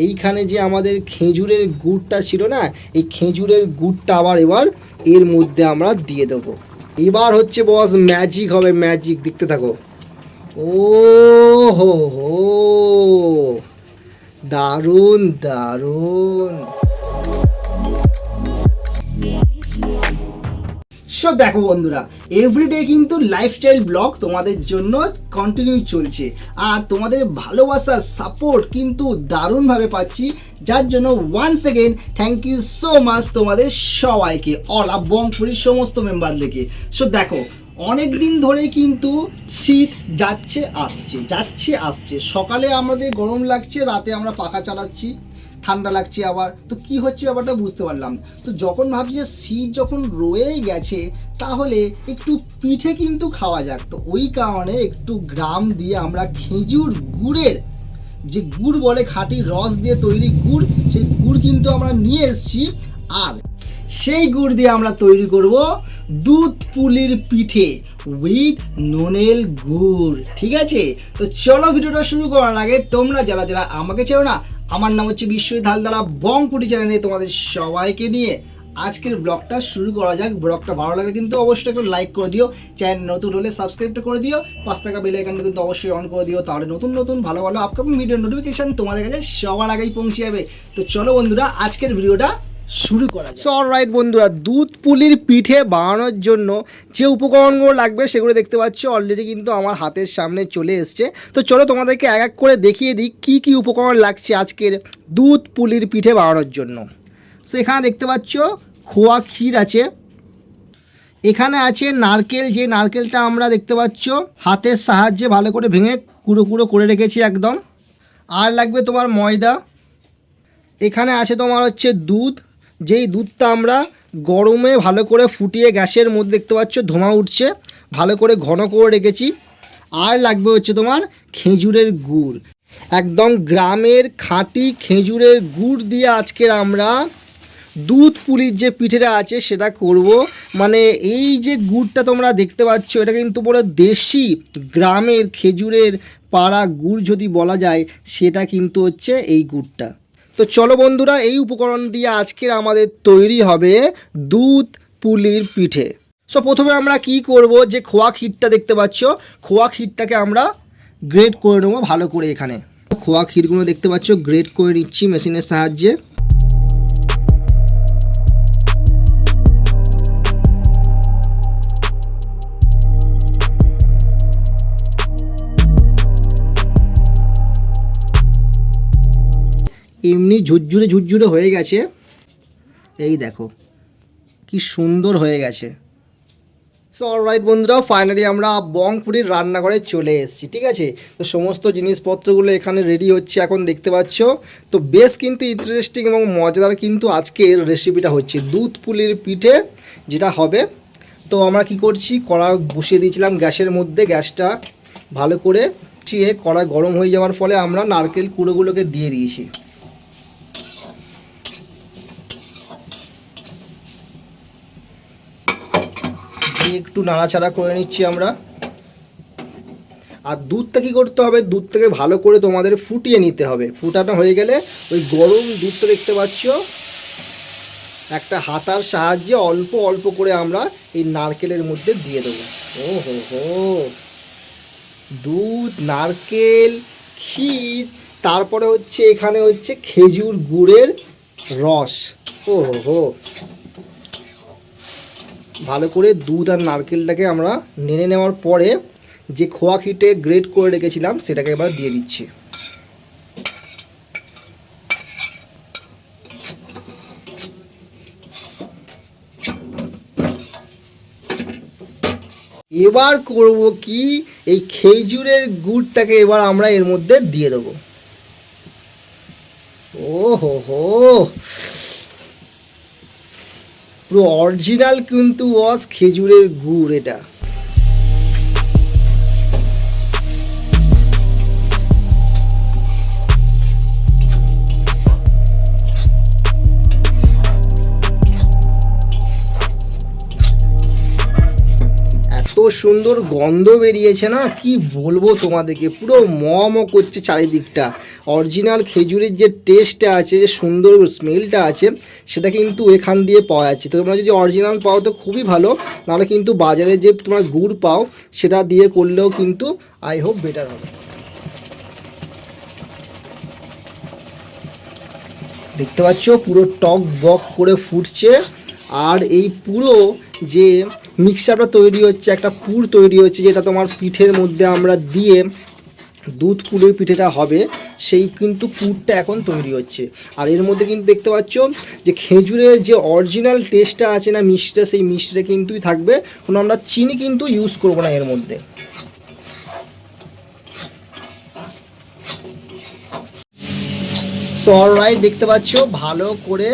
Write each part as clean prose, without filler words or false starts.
এইখানে যে আমাদের খেজুরের গুড়টা ছিল না, এই খেজুরের গুড়টা আবার এবার এর মধ্যে আমরা দিয়ে দেবো। এবার হচ্ছে বস ম্যাজিক হবে, ম্যাজিক, দেখতে থাকো। ও হো হো, দারুণ দারুণ। সো দেখো বন্ধুরা, এভরিডে কিন্তু লাইফস্টাইল ব্লগ তোমাদের জন্য কন্টিনিউ চলছে, আর তোমাদের ভালোবাসা সাপোর্ট কিন্তু দারুণভাবে পাচ্ছি, যার জন্য once again thank you so much তোমাদের সবাইকে, অল আপ বংপুরির সমস্ত মেম্বারদেরকে। সো দেখো, অনেক দিন ধরে কিন্তু শীত যাচ্ছে আসছে। সকালে আমাদের গরম লাগছে, রাতে আমরা পাখা চালাচ্ছি, ঠান্ডা লাগছে আবার। তো কি হচ্ছে ব্যাপারটা বুঝতে পারলাম। তো যখন ভাবছি যে শীত যখন রয়েই গেছে, তাহলে একটু পিঠে কিন্তু খাওয়া যাক। তো ওই কারণে একটু গ্রাম দিয়ে আমরা খেজুর গুড়ের, যে গুড় বলে খাঁটি রস দিয়ে তৈরি গুড়, সেই গুড় কিন্তু আমরা নিয়ে এসেছি। আর সেই গুড় দিয়ে আমরা তৈরি করব দুধ পুলির পিঠে উইথ নুনের গুড়। ঠিক আছে, তো চলো ভিডিওটা শুরু করার আগে তোমরা যারা যারা আমাকে চেনো না, আমার নাম হচ্ছে বিশ্বজিৎ হালদার, বং ফুডি চ্যানেলে তোমাদের সবাইকে নিয়ে আজকের ব্লগটা শুরু করা যাক। ব্লগটা ভালো লাগে কিন্তু অবশ্যই একটু লাইক করে দিও, চ্যানেল নতুন হলে সাবস্ক্রাইবটা করে দিও, পাঁচ টাকা বেল আইকনটা কিন্তু অবশ্যই অন করে দিও, তাহলে নতুন নতুন ভালো ভালো আপকামিং ভিডিওর নোটিফিকেশান তোমাদের কাছে সবার আগেই পৌঁছে যাবে। তো চলো বন্ধুরা, আজকের ভিডিওটা শুরু করা যাক। সো অলরাইট বন্ধুরা, দুধ পুলির পিঠে বানানোর জন্য যে উপকরণগুলো লাগবে সেগুলো দেখতে পাচ্ছ অলরেডি কিন্তু আমার হাতের সামনে চলে এসছে। তো চলো তোমাদেরকে এক এক করে দেখিয়ে দিই কী কী উপকরণ লাগছে আজকের দুধ পুলির পিঠে বানানোর জন্য। সো এখানে দেখতে পাচ্ছ খোয়া ক্ষীর আছে, এখানে আছে নারকেল, যে নারকেলটা আমরা দেখতে পাচ্ছ হাতের সাহায্যে ভালো করে ভেঙে কুড়ো কুড়ো করে রেখেছি একদম। আর লাগবে তোমার ময়দা, এখানে আছে তোমার হচ্ছে দুধ, যেই দুধটা আমরা গরমে ভালো করে ফুটিয়ে গ্যাসের মধ্যে দেখতে পাচ্ছ ধোঁয়া উঠছে, ভালো করে ঘন করে রেখেছি। আর লাগবে হচ্ছে তোমার খেজুরের গুড়, একদম গ্রামের খাঁটি খেজুরের গুড় দিয়ে আজকের আমরা দুধ পুলির যে পিঠেটা আছে সেটা করব। মানে এই যে গুড়টা তোমরা দেখতে পাচ্ছ, এটা কিন্তু পুরো দেশি গ্রামের খেজুরের পাড়া গুড় যদি বলা যায়, সেটা কিন্তু হচ্ছে এই গুড়টা। তো চলো বন্ধুরা, এই উপকরণ দিয়ে আজকের আমাদের তৈরি হবে দুধ পুলির পিঠে। সো প্রথমে আমরা কি করব, যে খোয়া ক্ষীরটা দেখতে পাচ্ছ, খোয়া ক্ষীরটাকে আমরা গ্রেট করে নেবো ভালো করে। এখানে খোয়া ক্ষীরগুলো দেখতে পাচ্ছ গ্রেট করে নিচ্ছি মেশিনের সাহায্যে। এমনি ঝুরঝুরে ঝুরঝুরে হয়ে গেছে, এই দেখো কি সুন্দর হয়ে গেছে। সো অলরাইট বন্ধুরা, ফাইনালি আমরা বং ফুডির রান্নাঘরে চলে এসেছি। ঠিক আছে, তো সমস্ত জিনিসপত্রগুলো এখানে রেডি হচ্ছে এখন দেখতে পাচ্ছ। তো বেশ কিন্তু ইন্টারেস্টিং এবং মজাদার কিন্তু আজকের রেসিপিটা হচ্ছে দুধ পুলির পিঠে যেটা হবে। তো আমরা কি করছি, কড়া বসিয়ে দিয়েছিলাম গ্যাসের মধ্যে, গ্যাসটা ভালো করে চিয়ে কড়া গরম হয়ে যাওয়ার ফলে আমরা নারকেল কুড়োগুলোকে দিয়ে দিয়েছি। একটু নাড়াচাড়া করে নিচ্ছি আমরা। আর দুধটা কী করতে হবে, দুধটাকে ভালো করে তোমাদের ফুটিয়ে নিতে হবে। ফুটানো হয়ে গেলে ওই গরম দুধটা দেখতে পাচ্ছ, একটা হাতার সাহায্যে অল্প অল্প করে আমরা এই নারকেলের মধ্যে দিয়ে দেবো। ও হো হো, দুধ, নারকেল, ক্ষীর, তারপরে হচ্ছে এখানে হচ্ছে খেজুর গুড়ের রস। ও হো হো, ভালো করে দুধ আর নারকেলটাকে আমরা নেড়ে নেওয়ার পরে যে খোয়া ক্ষীরটা গ্রেট করে রেখেছিলাম সেটাকে এবার দিয়ে দিচ্ছি। এবার করব কি, এই খেজুরের গুড়টাকে এবার আমরা এর মধ্যে দিয়ে দেবো। ও হো হো, পুরো অরিজিনাল কিন্তু ওয়াজ খেজুরের গুড় এটা। এত সুন্দর গন্ধ বেরিয়েছে না, কি বলবো তোমাদেরকে, পুরো ম করছে চারিদিকটা। অরিজিনাল খেজুরের যে টেস্টটা আছে, যে সুন্দর স্মেলটা আছে, সেটা কিন্তু এখান দিয়ে পাওয়া যাচ্ছে। তো তোমরা যদি অরিজিনাল পাও তো খুবই ভালো, নাহলে কিন্তু বাজারে যে তোমরা গুড় পাও সেটা দিয়ে করলেও কিন্তু আই হোপ বেটার হবে। দেখতে পাচ্ছ পুরো টক বক করে ফুটছে, আর এই পুরো যে মিক্সচারটা তৈরি হচ্ছে, একটা পুর তৈরি হচ্ছে, যেটা তোমার পিঠের মধ্যে আমরা দিয়ে দুধ পুরের পিঠেটা হবে, সেই কিন্তু পুরটা এখন তৈরি হচ্ছে। আর এর মধ্যে কিন্তু দেখতে পাচ্ছ যে খেজুরের যে অরিজিনাল টেস্টটা আছে না, মিষ্টিটা, সেই মিষ্টিটা কিন্তুই থাকবে, কোনো আমরা চিনি কিন্তু ইউজ করবো না এর মধ্যে। সো অলরাইট, দেখতে পাচ্ছ ভালো করে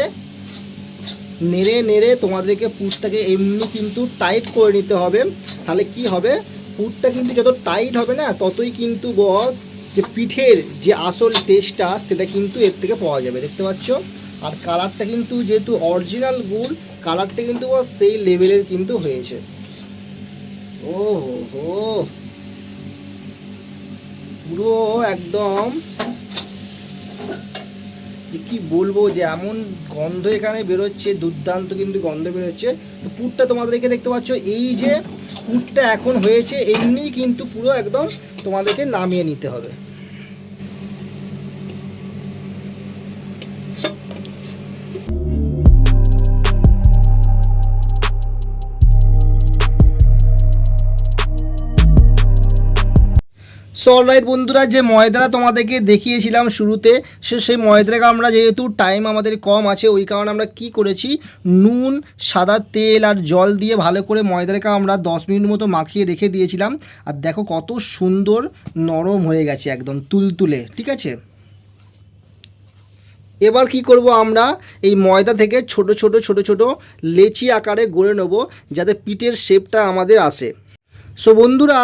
নেড়ে নেড়ে তোমাদেরকে পুরটাকে এমনি কিন্তু টাইট করে নিতে হবে। তাহলে কি হবে, পুরটা কিন্তু যত টাইট হবে না, ততই কিন্তু বস যে পিঠের যে আসল টেস্টটা সেটা কিন্তু এর থেকে পাওয়া যাবে। দেখতে পাচ্ছ, আর কালারটা কিন্তু যেহেতু অরিজিনাল গুড়, কালারটা কিন্তু বস সেই লেভেলের কিন্তু হয়েছে। ও হো, পুরো একদম কি বলবো, যে এমন গন্ধ এখানে বেরোচ্ছে, দুর্দান্ত কিন্তু গন্ধ বেরোচ্ছে। তো পুরটা তোমাদেরকে দেখতে পাচ্ছ, এই যে পুরটা এখন হয়েছে, এমনি কিন্তু পুরো একদম তোমাদেরকে নামিয়ে নিতে হবে। সো অলরাইট বন্ধুরা, যে ময়দাটা তোমাদেরকে দেখিয়েছিলাম শুরুতে, সেই ময়দাটাকে আমরা, যেহেতু টাইম আমাদের কম আছে, ওই কারণে আমরা কি করেছি, নুন, সাদা তেল আর জল দিয়ে ভালো করে ময়দাটাকে আমরা 10 মিনিট মতো মাখিয়ে রেখে দিয়েছিলাম। আর দেখো কত সুন্দর নরম হয়ে গেছে, একদম তুলতুলে। ঠিক আছে, এবার কি করব, আমরা এই ময়দা থেকে ছোট ছোট ছোট ছোট লেচি আকারে গড়ে নেব, যাতে পিঠের শেপটা আমাদের আসে। সো বন্ধুরা,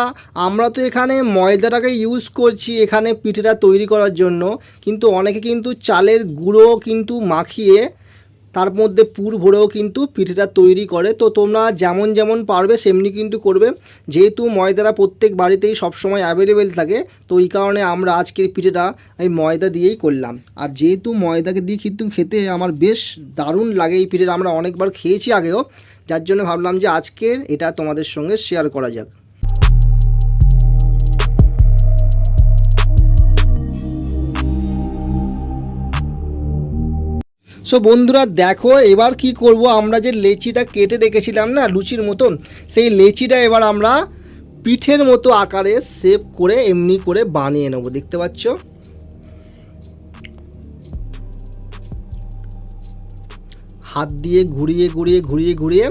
আমরা তো এখানে ময়দাটাকে ইউজ করছি এখানে পিঠেটা তৈরি করার জন্য, কিন্তু অনেকে কিন্তু চালের গুঁড়ো কিন্তু মাখিয়ে তার মধ্যে পুর ভরেও কিন্তু পিঠেটা তৈরি করে। তো তোমরা যেমন যেমন পারবে সেমনি কিন্তু করবে, যেহেতু ময়দাটা প্রত্যেক বাড়িতেই সবসময় অ্যাভেলেবেল থাকে, তো এই কারণে আমরা আজকের পিঠেটা এই ময়দা দিয়েই করলাম। আর যেহেতু ময়দাকে দিয়ে কিন্তু খেতে আমার বেশ দারুণ লাগে এই পিঠেটা, আমরা অনেকবার খেয়েছি আগেও, যার জন্য ভাবলাম যে আজকের এটা তোমাদের সঙ্গে শেয়ার করা যাক। সো বন্ধুরা দেখো, এবার কি করব, আমরা যে লেচিটা কেটে রেখেছিলাম না লুচির মতন, সেই লেচিটা এবার আমরা পিঠের মতো আকারে শেপ করে এমনি করে বানিয়ে নেব। দেখতে পাচ্ছ, হাত দিয়ে ঘুরিয়ে ঘুরিয়ে ঘুরিয়ে ঘুরিয়ে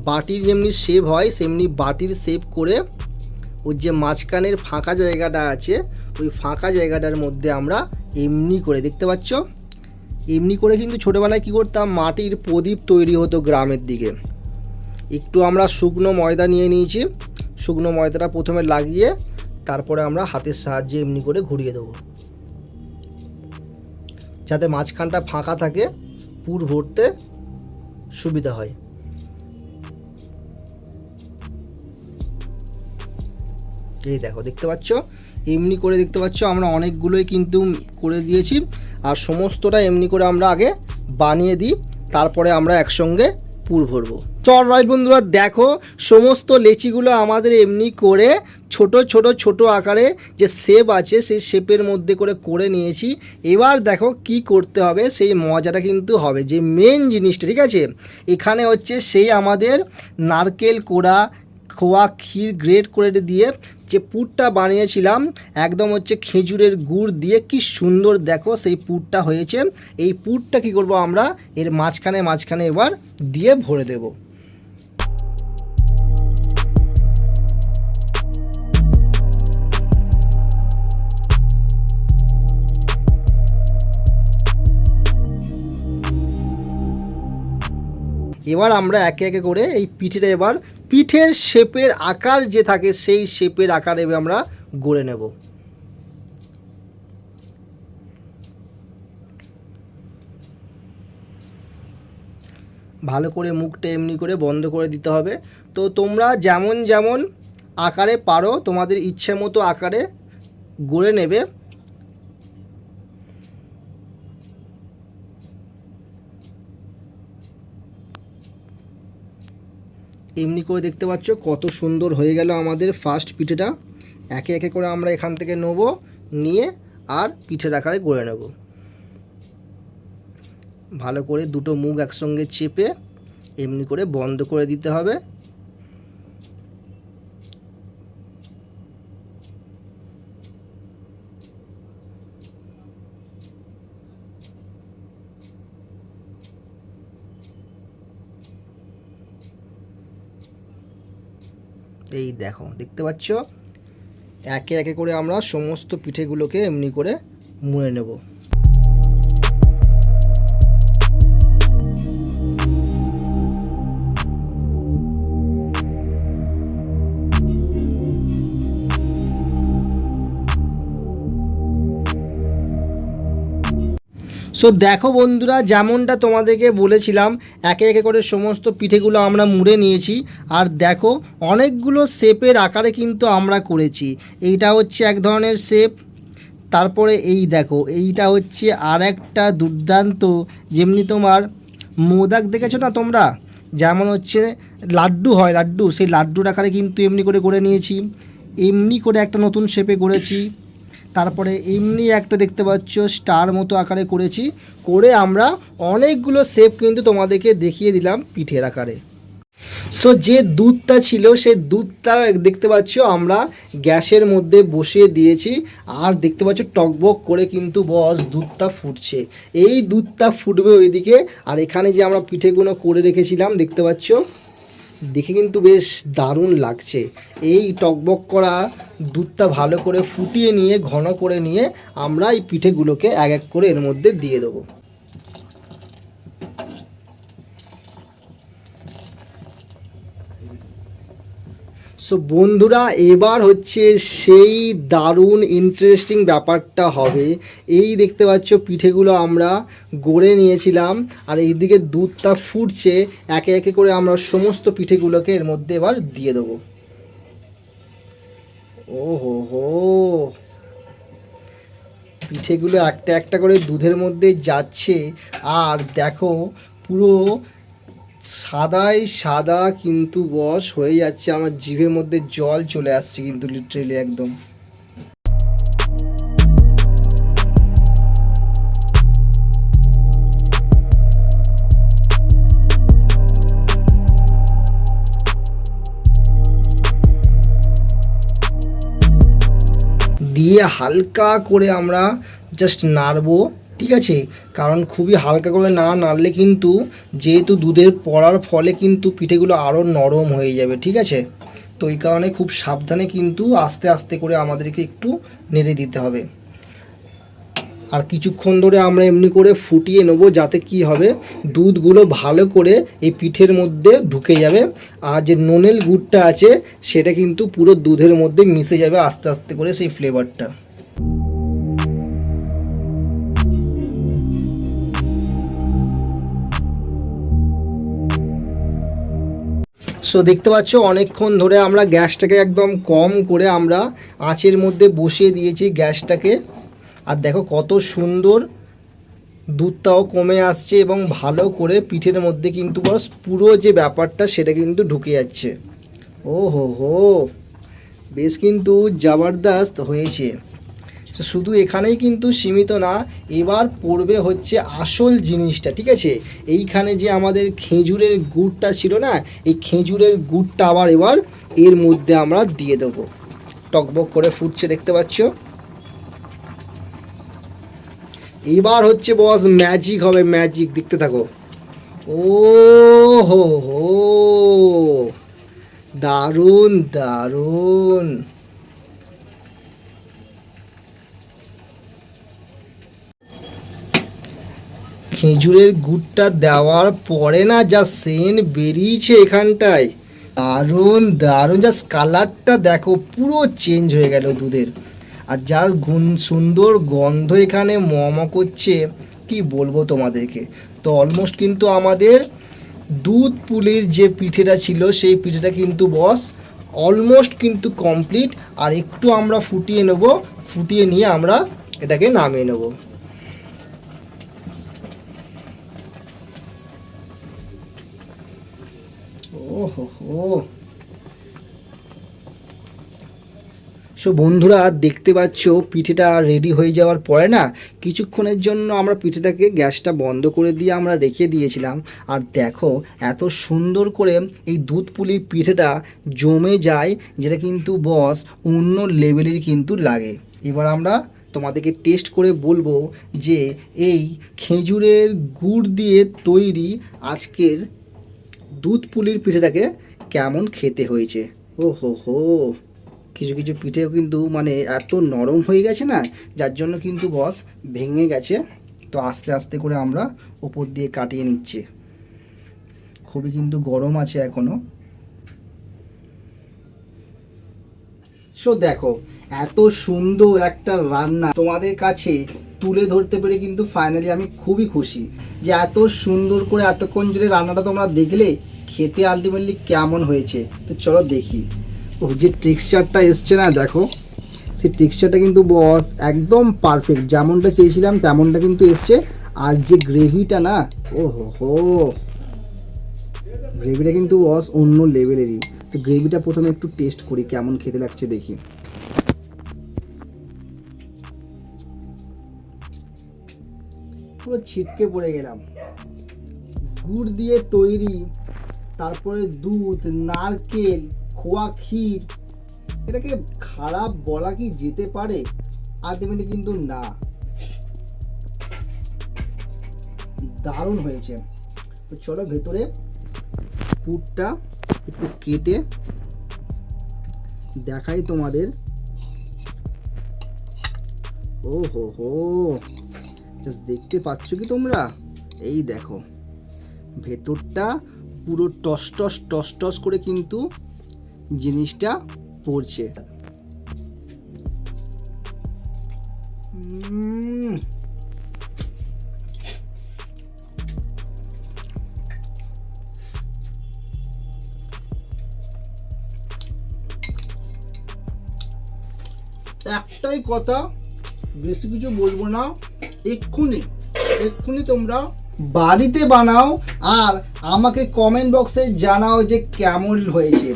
বাটির যেমনি শেপ হয় সেমনি বাটির শেপ করে, ওর যে মাঝখানের ফাঁকা জায়গাটা আছে, ওই ফাঁকা জায়গাটার মধ্যে আমরা এমনি করে, দেখতে পাচ্ছ, এমনি করে কিন্তু ছোটোবেলায় কী করতাম, মাটির প্রদীপ তৈরি হতো গ্রামের দিকে। একটু আমরা শুকনো ময়দা নিয়ে নিয়েছি, শুকনো ময়দাটা প্রথমে লাগিয়ে তারপরে আমরা হাতের সাহায্যে এমনি করে ঘুরিয়ে দেবো, যাতে মাঝখানটা ফাঁকা থাকে, পুর ভরতে সুবিধা হয়। এই দেখো, দেখতে পাচ্ছ, এমনি করে দেখতে পাচ্ছ আমরা অনেকগুলোই কিন্তু করে দিয়েছি। আর সমস্তটা এমনি করে আমরা আগে বানিয়ে দিই, তারপরে আমরা একসঙ্গে পুর ভরবো। চল রাইট বন্ধুরা, দেখো সমস্ত লেচিগুলো আমাদের এমনি করে ছোট ছোট ছোট আকারে যে শেপ আছে সেই শেপের মধ্যে করে করে নিয়েছি। এবার দেখো কি করতে হবে, সেই মজাটা কিন্তু হবে, যে মেন জিনিসটা, ঠিক আছে, এখানে হচ্ছে সেই আমাদের নারকেল কোড়া, খোয়া ক্ষীর গ্রেট করে দিয়ে যে পুরটা বানিয়েছিলাম, একদম হচ্ছে খেজুরের গুড় দিয়ে, কি সুন্দর দেখো সেই পুরটা হয়েছে। এই পুরটা কি করব, আমরা এর মাঝখানে মাঝখানে এবার দিয়ে ভরে দেব। এবার আমরা একে একে করে এই পিঠেটা, এবার পিঠের শেপের আকার যে থাকে সেই শেপের আকার এবার আমরা গড়ে নেব। ভালো করে মুখটা এমনি করে বন্ধ করে দিতে হবে। তো তোমরা যেমন যেমন আকারে পারো তোমাদের ইচ্ছে মতো আকারে গড়ে নেবে। এমনি করে দেখতে পাচ্ছ কত সুন্দর হয়ে গেল আমাদের ফার্স্ট পিঠেটা। একে একে করে আমরা এখান থেকে নেব, নিয়ে আর পিঠের আকারে গড়ে নেব। ভালো করে দুটো মুখ একসঙ্গে চেপে এমনি করে বন্ধ করে দিতে হবে। এই দেখো, দেখতে পাচ্ছ একে একে করে আমরা সমস্ত পিঠেগুলোকে এমনি করে মুড়ে নেব। সো দেখো বন্ধুরা, যেমনটা তোমাদেরকে বলেছিলাম একে একে করে সমস্ত পিঠেগুলো আমরা মুড়ে নিয়েছি। আর দেখো অনেকগুলো শেপের আকারে কিন্তু আমরা করেছি। এইটা হচ্ছে এক ধরনের শেপ, তারপরে এই দেখো এইটা হচ্ছে আর একটা দুর্দান্ত, যেমনি তোমার মোদক দেখেছো না তোমরা, যেমন হচ্ছে লাড্ডু হয়, লাড্ডু, সেই লাড্ডুর আকারে কিন্তু এমনি করে করে নিয়েছি। এমনি করে একটা নতুন শেপে করেছি। তারপরে এমনি একটা দেখতে পাচ্ছ স্টার মতো আকারে করেছি। করে আমরা অনেকগুলো শেপ কিন্তু তোমাদেরকে দেখিয়ে দিলাম পিঠের আকারে। সো যে দুধটা ছিল সেই দুধটা দেখতে পাচ্ছ আমরা গ্যাসের মধ্যে বসিয়ে দিয়েছি। আর দেখতে পাচ্ছ টকবক করে কিন্তু বস দুধটা ফুটছে। এই দুধটা ফুটবে ওইদিকে, আর এখানে যে আমরা পিঠেগুলো করে রেখেছিলাম দেখতে পাচ্ছ, দেখে কিন্তু বেশ দারুণ লাগছে। এই টকবক করা দুধটা ভালো করে ফুটিয়ে নিয়ে ঘন করে নিয়ে আমরা এই পিঠেগুলোকে এক এক করে এর মধ্যে দিয়ে দেবো। সো বন্ধুরা, এবার হচ্ছে সেই দারুণ ইন্টারেস্টিং ব্যাপারটা হবে। এই দেখতে পাচ্ছ পিঠেগুলো আমরা গড়ে নিয়েছিলাম, আর এইদিকে দুধটা ফুটছে। একে একে করে আমরা সমস্ত পিঠেগুলোকে এর মধ্যে এবার দিয়ে দেবো। ও হো হো, পিঠেগুলো একটা একটা করে দুধের মধ্যে যাচ্ছে। আর দেখো পুরো সাদাই সাদা কিন্তু বস হয়ে যাচ্ছে। আমার জিভের মধ্যে জল চলে আসছে কিন্তু লিটারেলি একদম। দিয়ে হালকা করে আমরা জাস্ট নাড়বো, ঠিক আছে? কারণ খুবই হালকা করে না নাড়লে কিন্তু, যেহেতু দুধের পড়ার ফলে কিন্তু পিঠেগুলো আরও নরম হয়ে যাবে, ঠিক আছে? তো এই কারণে খুব সাবধানে কিন্তু আস্তে আস্তে করে আমাদেরকে একটু নেড়ে দিতে হবে। আর কিছুক্ষণ ধরে আমরা এমনি করে ফুটিয়ে নেবো, যাতে কি হবে দুধগুলো ভালো করে এই পিঠের মধ্যে ঢুকে যাবে। আর যে ননেল গুড়টা আছে সেটা কিন্তু পুরো দুধের মধ্যে মিশে যাবে আস্তে আস্তে করে সেই ফ্লেভারটা। সো দেখতে পাচ্ছ অনেকক্ষণ ধরে আমরা গ্যাসটাকে একদম কম করে আমরা আঁচের মধ্যে বসিয়ে দিয়েছি গ্যাসটাকে। আর দেখো কত সুন্দর দুধটাও কমে আসছে এবং ভালো করে পিঠের মধ্যে কিন্তু বস পুরো যে ব্যাপারটা সেটা কিন্তু ঢুকে যাচ্ছে। ও হো হো, বেশ কিন্তু জবরদস্ত হয়েছে। শুধু এখানেই কিন্তু সীমিত না, এবার পড়বে হচ্ছে আসল জিনিসটা, ঠিক আছে? এইখানে যে আমাদের খেজুরের গুড়টা ছিল না, এই খেজুরের গুড়টা আবার এবার এর মধ্যে আমরা দিয়ে দেবো। টকবক করে ফুটছে দেখতে পাচ্ছ। এবার হচ্ছে বস ম্যাজিক হবে, ম্যাজিক, দেখতে থাকো। ও হো হো, দারুণ দারুণ। খেজুরের গুড়টা দেওয়ার পরে না যা সেন্ট বেরিয়েছে এখানটায়, দারুণ দারুণ। জাস্ট কালারটা দেখো পুরো চেঞ্জ হয়ে গেল দুধের। আর যা সুন্দর গন্ধ এখানে মম করছে, কি বলবো তোমাদেরকে। তো অলমোস্ট কিন্তু আমাদের দুধ পুলির যে পিঠেটা ছিল সেই পিঠেটা কিন্তু বস অলমোস্ট কিন্তু কমপ্লিট। আর একটু আমরা ফুটিয়ে নেব, ফুটিয়ে নিয়ে আমরা এটাকে নামিয়ে নেব। ও হো হো। সো বন্ধুরা দেখতে পাচ্ছ পিঠেটা রেডি হয়ে যাওয়ার পরে না কিছুক্ষণের জন্য আমরা পিঠেটাকে গ্যাসটা বন্ধ করে দিয়ে আমরা রেখে দিয়েছিলাম। আর দেখো এত সুন্দর করে এই দুধ পুলি পিঠেটা জমে যায়, যেটা কিন্তু বস অন্য লেভেলের কিন্তু লাগে। এবার আমরা তোমাদেরকে টেস্ট করে বলবো যে এই খেজুরের গুড় দিয়ে তৈরি আজকের দুধ পুলির পিঠেটাকে কেমন খেতে হয়েছে। ও হো হো, কিছু কিছু পিঠেও কিন্তু মানে এত নরম হয়ে গেছে না, যার জন্য কিন্তু বস ভেঙে গেছে। তো আস্তে আস্তে করে আমরা ওপর দিয়ে কাটিয়ে নিচ্ছি। খুবই কিন্তু গরম আছে এখনও। সো দেখো এত সুন্দর একটা রান্না তোমাদের কাছে তুলে ধরতে পেরে কিন্তু ফাইনালি আমি খুবই খুশি যে এত সুন্দর করে এতক্ষণ ধরে রান্নাটা তোমরা দেখলে খেতে আলটিমেটলি কেমন হয়েছে। তো চলো দেখি। ও যে টেক্সচারটা এসছে না, দেখো সেই টেক্সচারটা কিন্তু বস একদম পারফেক্ট, যেমনটা চেয়েছিলাম তেমনটা কিন্তু এসছে। আর যে গ্রেভিটা না, ও হো হো, গ্রেভিটা কিন্তু বস অন্য লেভেলেরই। তো গ্রেভিটা প্রথমে একটু টেস্ট করি কেমন খেতে লাগছে দেখি। পুরো ছিটকে পড়ে গেলাম। গুড় দিয়ে তৈরি, তারপরে দুধ, নারকেল, খোয়া ক্ষীর, এটাকে খারাপ বলা কি যেতে পারে? আলটিমেটলি কিন্তু না, দারুণ হয়েছে। তো চলো ভেতরে পুরটা একটু কেটে দেখাই তোমাদের। ও হো হো, জাস্ট দেখতে পাচ্ছ কি তোমরা? এই দেখো ভেতরটা পুরো টস টস টস টস করে কিন্তু জিনিসটা পড়ছে। একটাই কথা, বেশি কিছু বলবো না, এক্ষুনি তোমরা বাড়িতে বানাও আর আমাকে কমেন্ট বক্সে জানাও যে কেমন হয়েছে।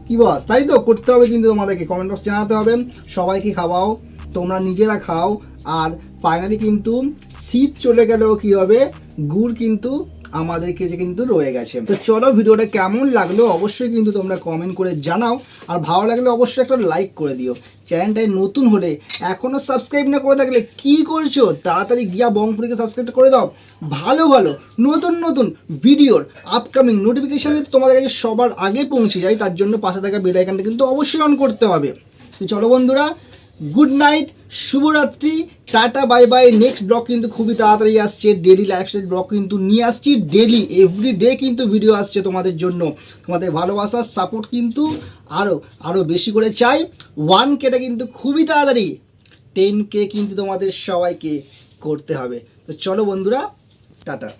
কি বস, তাই তো করতে হবে কিন্তু তোমাদেরকে কমেন্ট বক্স জানাতে হবে। সবাইকে খাওয়াও, তোমরা নিজেরা খাও। আর ফাইনালি কিন্তু শীত চলে গেলেও কি হবে, গুড় কিন্তু আমাদের কাছে কিন্তু রয়ে গেছে। তো চলো ভিডিওটা কেমন লাগলো অবশ্যই কিন্তু তোমরা কমেন্ট করে জানাও। আর ভালো লাগলে অবশ্যই একটা লাইক করে দিও। চ্যানেলটায় নতুন হলে এখনও সাবস্ক্রাইব না করে থাকলে কি করছো, তাড়াতাড়ি গিয়া বংপুরিকে সাবস্ক্রাইব করে দাও। ভালো ভালো নতুন নতুন ভিডিওর আপকামিং নোটিফিকেশান তোমাদের কাছে সবার আগে পৌঁছে যায়, তার জন্য পাশে থাকা বেল আইকনটা কিন্তু অবশ্যই অন করতে হবে। তো চলো বন্ধুরা, গুড নাইট, শুভরাত্রি, tata, bye bye. Next blog কিন্তু খুবই তাড়াতাড়ি আসছে, ডেলি লাইফস্টাইল ব্লগ কিন্তু নিয়ে আসছি। ডেলি এভরিডে কিন্তু ভিডিও আসছে তোমাদের জন্য। তোমাদের ভালোবাসার সাপোর্ট কিন্তু আরও বেশি করে চাই। 1Kটা কিন্তু খুবই তাড়াতাড়ি, 10K কিন্তু তোমাদের সবাইকে করতে হবে। তো চলো বন্ধুরা, টাটা।